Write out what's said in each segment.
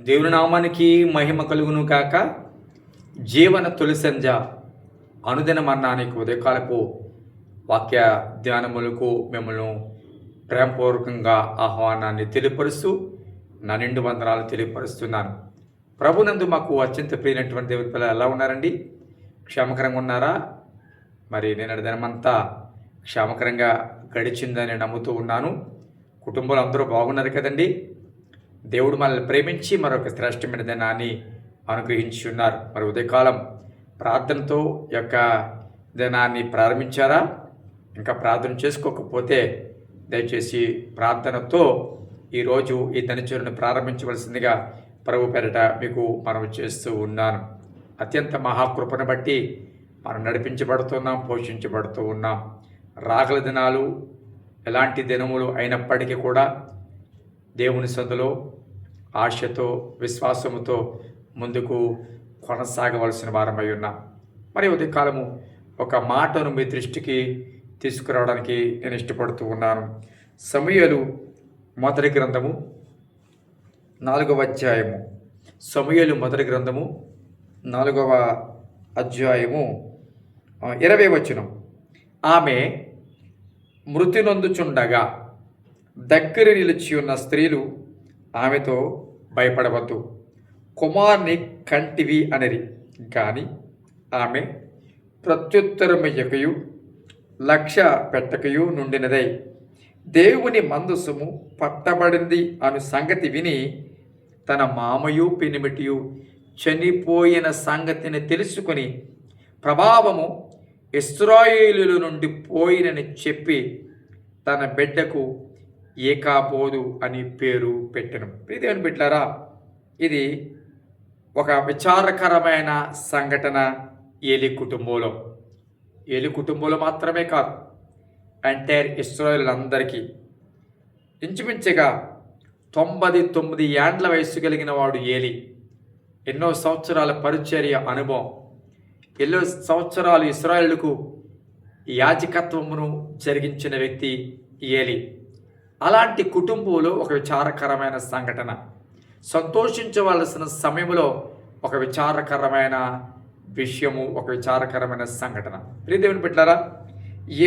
దేవుని నామానికి మహిమ కలుగును కాక. జీవన తొలి సంధ్య అనుదిన మన్నానికి ఉదయకాలపు వాక్య ధ్యానములకు మిమ్మల్ని ప్రేమపూర్వకంగా ఆహ్వానాన్ని తెలియపరుస్తూ నా నిండు వందనాలు తెలియపరుస్తున్నాను. ప్రభునందు మాకు అత్యంత ప్రియమైనటువంటి దేవుని పిల్లలు ఎలా ఉన్నారండి? క్షేమకరంగా ఉన్నారా? మరి నేను దినమంతా క్షేమకరంగా గడిచిందని నమ్ముతూ ఉన్నాను. కుటుంబాలు అందరూ బాగున్నారు కదండి. దేవుడు మనల్ని ప్రేమించి మరొక శ్రేష్టమైన దినాన్ని అనుగ్రహించి ఉన్నారు. మరి ఉదయకాలం ప్రార్థనతో యొక్క దినాన్ని ప్రారంభించారా? ఇంకా ప్రార్థన చేసుకోకపోతే దయచేసి ప్రార్థనతో ఈరోజు ఈ దినచర్యను ప్రారంభించవలసిందిగా ప్రభు పేరిట మీకు మనవి చేస్తూ ఉన్నాను. అత్యంత మహాకృపను బట్టి మనం నడిపించబడుతున్నాం, పోషించబడుతూ ఉన్నాం. రాగల దినాలు ఎలాంటి దినములు అయినప్పటికీ కూడా దేవుని సందులో ఆశతో విశ్వాసముతో ముందుకు కొనసాగవలసిన వారమై ఉన్నాం. మరి ఉదయకాలము ఒక మాటను మీ దృష్టికి తీసుకురావడానికి నేను ఇష్టపడుతూ ఉన్నాను. సమూయేలు మొదటి గ్రంథము 4వ అధ్యాయము. సమూయేలు మొదటి గ్రంథము 4వ అధ్యాయము 20వ వచనం. ఆమె మృతి నొందుచుండగా దగ్గర నిలిచి ఉన్న స్త్రీలు ఆమెతో భయపడవద్దు, కుమార్ని కంటివి అనిరి. కానీ ఆమె ప్రత్యుత్తరమయ్యకయు లక్ష్య పెట్టకయు నుండినదై దేవుని మందసము పట్టబడింది అను సంగతి విని తన మామయు పెనిమిటియు చనిపోయిన సంగతిని తెలుసుకొని ప్రభావము ఇశ్రాయేలుల నుండి పోయినని చెప్పి తన బిడ్డకు ఏకాబోదు అని పేరు పెట్టెను. ప్రియదేవుని బిడ్డలారా, ఇది ఒక విచారకరమైన సంఘటన ఏలి కుటుంబంలో. ఏలి కుటుంబంలో మాత్రమే కాదు, ఎంటైర్ ఇశ్రాయేలులందరికీ. ఇంచుమించుగా 99 ఏండ్ల వయస్సు కలిగిన వాడు ఏలి. ఎన్నో సంవత్సరాల పరిచర్య అనుభవం, ఎన్నో సంవత్సరాలు ఇశ్రాయేలుకు యాజకత్వమును జరిగించిన వ్యక్తి ఏలి. అలాంటి కుటుంబంలో ఒక విచారకరమైన సంఘటన, సంతోషించవలసిన సమయంలో ఒక విచారకరమైన విషయము, ఒక విచారకరమైన సంఘటన. ప్రియదేవుని బిడ్డలారా,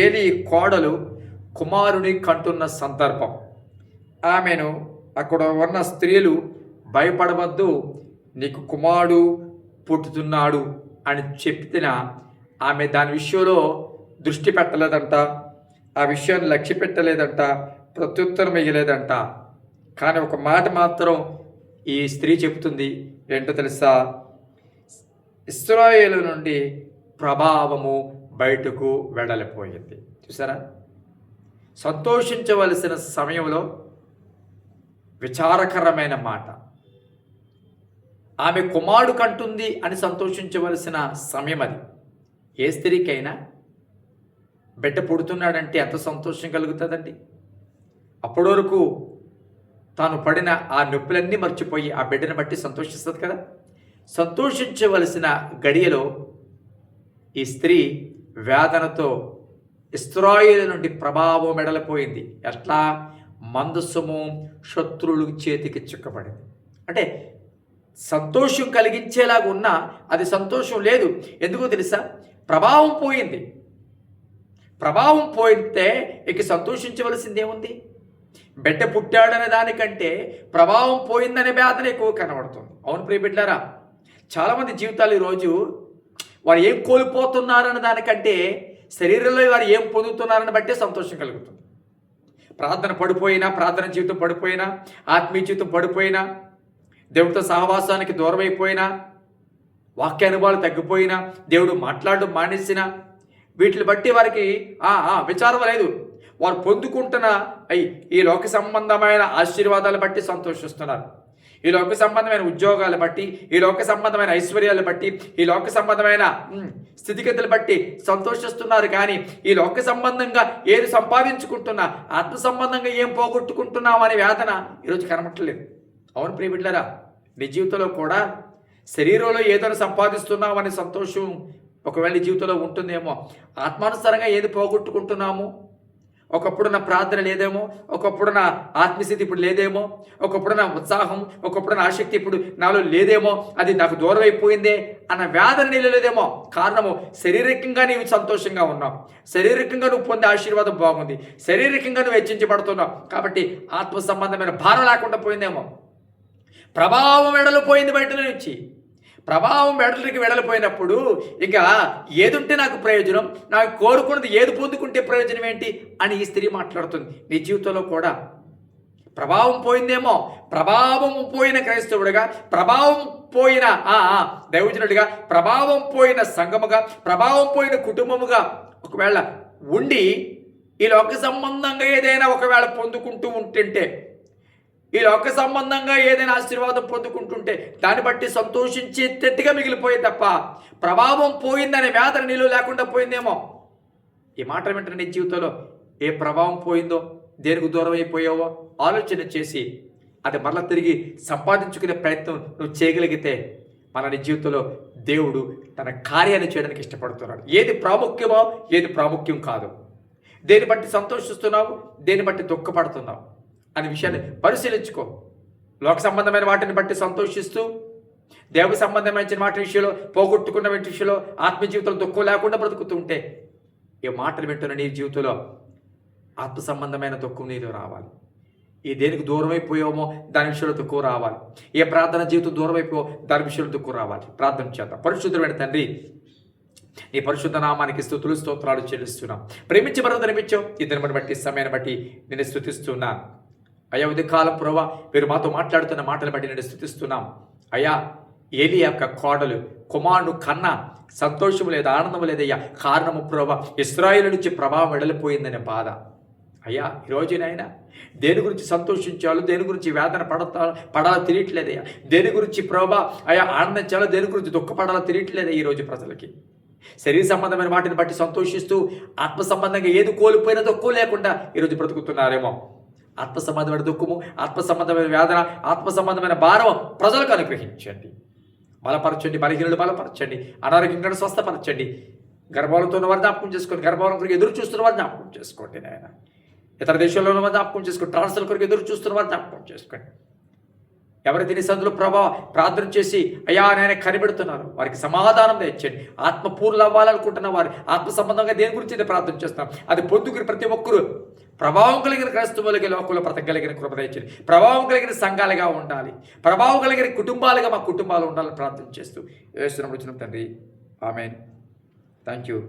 ఏలి కోడలు కుమారుని కంటున్న సందర్భం. ఆమెను అక్కడ ఉన్న స్త్రీలు భయపడవద్దు, నీకు కుమారుడు పుట్టుతున్నాడు అని చెప్పిన ఆమె దాని విషయంలో దృష్టి పెట్టలేదంట, ఆ విషయాన్ని లక్ష్య పెట్టలేదంట, ప్రత్యుత్తరం ఇయ్యలేదంట. కానీ ఒక మాట మాత్రం ఈ స్త్రీ చెబుతుంది. ఏంటో తెలుసా? ఇశ్రాయేలు నుండి ప్రభావము బయటకు వెడలిపోయింది. చూసారా? సంతోషించవలసిన సమయంలో విచారకరమైన మాట. ఆమె కుమారుడు కంటుంది అని సంతోషించవలసిన సమయం అది. ఏ స్త్రీకైనా బిడ్డ పుడుతున్నాడంటే ఎంత సంతోషం కలుగుతుందండి. అప్పటి వరకు తాను పడిన ఆ నొప్పులన్నీ మర్చిపోయి ఆ బిడ్డను బట్టి సంతోషిస్తుంది కదా. సంతోషించవలసిన గడియలో ఈ స్త్రీ వేదనతో ఇశ్రాయేలు నుండి ప్రభావం మెడలిపోయింది. ఎట్లా? మందసము శత్రువుల చేతికి చిక్కబడింది. అంటే సంతోషం కలిగించేలాగా ఉన్నా అది సంతోషం లేదు. ఎందుకో తెలుసా? ప్రభావం పోయింది. ప్రభావం పోయితే ఇక సంతోషించవలసిందేముంది? బిడ్డ పుట్టాడనే దానికంటే ప్రభావం పోయిందనే వేదన ఎక్కువ కనబడుతుంది. అవును ప్రియ బిడ్డలారా, చాలామంది జీవితాలు ఈరోజు వారు ఏం కోల్పోతున్నారన్న దానికంటే శరీరంలో వారు ఏం పొందుతున్నారని బట్టే సంతోషం కలుగుతుంది. ప్రార్థన పడిపోయినా, ప్రార్థన జీవితం పడిపోయినా, ఆత్మీయ జీవితం పడిపోయినా, దేవుడితో సహవాసానికి దూరం అయిపోయినా, వాక్య అనుభవాలు తగ్గిపోయినా, దేవుడు మాట్లాడడం మానేసినా, వీటిని బట్టి వారికి విచారం లేదు. వారు పొందుకుంటున్న ఈ లోక సంబంధమైన ఆశీర్వాదాలు బట్టి సంతోషిస్తున్నారు. ఈ లోక సంబంధమైన ఉద్యోగాలు బట్టి, ఈ లోక సంబంధమైన ఐశ్వర్యాలు బట్టి, ఈ లోక సంబంధమైన స్థితిగతులు బట్టి సంతోషిస్తున్నారు. కానీ ఈ లోక సంబంధంగా ఏది సంపాదించుకుంటున్నా, ఆత్మ సంబంధంగా ఏం పోగొట్టుకుంటున్నాం అనే వేదన ఈరోజు కనబట్టలేదు. అవును ప్రియ బిడ్డలారా, నీ జీవితంలో కూడా శరీరంలో ఏదైనా సంపాదిస్తున్నాం అనే సంతోషం ఒకవేళ నీ జీవితంలో ఉంటుందేమో. ఆత్మానుసారంగా ఏది పోగొట్టుకుంటున్నాము, ఒకప్పుడు నా ప్రార్థన లేదేమో, ఒకప్పుడు నా ఆత్మస్థితి ఇప్పుడు లేదేమో, ఒకప్పుడు నా ఉత్సాహం, ఒకప్పుడు నా ఆసక్తి ఇప్పుడు నాలో లేదేమో, అది నాకు దూరం అయిపోయిందే అన్న వేదన నీళ్ళు లేదేమో. కారణము శారీరకంగా నీవు సంతోషంగా ఉన్నావు, శారీరకంగా నువ్వు పొందే ఆశీర్వాదం బాగుంది, శారీరకంగా నువ్వు హెచ్చించబడుతున్నావు. కాబట్టి ఆత్మ సంబంధమైన భారం లేకుండా పోయిందేమో. ప్రభావం వెడలిపోయింది బయట నుంచి. ప్రభావం వెడలికి వెడలిపోయినప్పుడు ఇక ఏదుంటే నాకు ప్రయోజనం, నాకు కోరుకున్నది ఏది పొందుకుంటే ప్రయోజనం ఏంటి అని ఈ స్త్రీ మాట్లాడుతుంది. నీ జీవితంలో కూడా ప్రభావం పోయిందేమో. ప్రభావం పోయిన క్రైస్తవుడిగా, ప్రభావం పోయిన దైవజనుడిగా, ప్రభావం పోయిన సంఘముగా, ప్రభావం పోయిన కుటుంబముగా ఒకవేళ ఉండి ఈ లోక సంబంధంగా ఏదైనా ఒకవేళ పొందుకుంటూ ఉంటుంటే, ఈ లోక సంబంధంగా ఏదైనా ఆశీర్వాదం పొందుకుంటుంటే దాన్ని బట్టి సంతోషించేటట్టుగా మిగిలిపోయే తప్ప ప్రభావం పోయిందనే వేదన నీళ్ళు లేకుండా పోయిందేమో. ఈ మాట వెంటనే నీ జీవితంలో ఏ ప్రభావం పోయిందో, దేనికి దూరం అయిపోయావో ఆలోచన చేసి అది మరలా తిరిగి సంపాదించుకునే ప్రయత్నం నువ్వు చేయగలిగితే మన నీ జీవితంలో దేవుడు తన కార్యాన్ని చేయడానికి ఇష్టపడుతున్నాడు. ఏది ప్రాముఖ్యమో, ఏది ప్రాముఖ్యం కాదు, దేని బట్టి సంతోషిస్తున్నావు, దేని బట్టి దుఃఖపడుతున్నావు అనే విషయాన్ని పరిశీలించుకో. లోక సంబంధమైన వాటిని బట్టి సంతోషిస్తూ దేవ సంబంధమైన వాటి విషయంలో, పోగొట్టుకున్న విషయంలో ఆత్మ జీవితంలో దుఃఖం లేకుండా బ్రతుకుతుంటే ఈ మాటలు వింటున్న నీ జీవితంలో ఆత్మ సంబంధమైన దుఃఖం నీలో రావాలి. ఈ దేనికి దూరం అయిపోయామో దాని విషయంలో దుఃఖం రావాలి. ఏ ప్రార్థన జీవితం దూరం అయిపోయో దాని విషయంలో దుఃఖం రావాలి. ప్రార్థన చేద్దాం. పరిశుద్ధుడైన తండ్రి, నీ పరిశుద్ధ నామానికి స్తుతులు స్తోత్రాలు చెల్లిస్తున్నాం. ప్రేమించి మరొకనిపించావు. ఈ దినమును బట్టి, సమయాన్ని బట్టి నేను స్తుతిస్తున్నాను. అయ్యా, ఉదయకాలం ప్రభా మీరు మాతో మాట్లాడుతున్న మాటలు బట్టి నేను స్తుతిస్తున్నాం. అయ్యా, ఏలి యొక్క కోడలు కుమారుడు కన్నా సంతోషము లేదు, ఆనందము లేదయ్యా. కారణము ప్రభా ఇశ్రాయేలు నుంచి ప్రభావం వెడలిపోయిందనే బాధ. అయ్యా, ఈరోజునైనా దేని గురించి సంతోషించాలో, దేని గురించి వేదన పడాలో తెలియట్లేదయ్యా. దేని గురించి ప్రభా అయ్యా ఆనందించాలో, దేని గురించి దుఃఖపడాలో తెలియట్లేదయ్యా. ఈరోజు ప్రజలకి శరీర సంబంధమైన వాటిని బట్టి సంతోషిస్తూ ఆత్మ సంబంధంగా ఏది కోల్పోయినా దుఃఖం లేకుండా ఈరోజు బ్రతుకుతున్నారేమో. ఆత్మ సంబంధమైన దుఃఖము, ఆత్మ సంబంధమైన వేదన, ఆత్మ సంబంధమైన భారం ప్రజలకు అనుగ్రహించండి. బలపరచండి, బలహీనులు బలపరచండి, అనారోగ్యంగా స్వస్థపరచండి. గర్భాలతో ఉన్న వారు జ్ఞాపకం చేసుకోండి, గర్భాల కొరకు ఎదురు చూస్తున్న వారు జ్ఞాపకం చేసుకోండి నాయన. ఇతర దేశాల్లో ఉన్న వారు జ్ఞాపకం చేసుకోండి, ట్రాన్స్ఫర్ కొరకు ఎదురు చూస్తున్న వారు జ్ఞాపకం చేసుకోండి. ఎవరైతే నీ సందులో ప్రభావ ప్రార్థన చేసి అయ్యా నాయన కనిపెడుతున్నారు వారికి సమాధానం తెచ్చండి. ఆత్మపూర్లు అవ్వాలనుకుంటున్న వారు ఆత్మ సంబంధంగా దేని గురించి అయితే ప్రార్థన చేస్తున్నాం అది పొందుకుని ప్రతి ఒక్కరూ ప్రభావం కలిగిన క్రైస్తవులకి లోకంలో బ్రతకగలిగిన కృప తెచ్చండి. ప్రభావం కలిగిన సంఘాలుగా ఉండాలి, ప్రభావం కలిగిన కుటుంబాలుగా మా కుటుంబాలు ఉండాలని ప్రార్థన చేస్తూ యేసు నామములో తండ్రి, ఆమేన్. Thank you.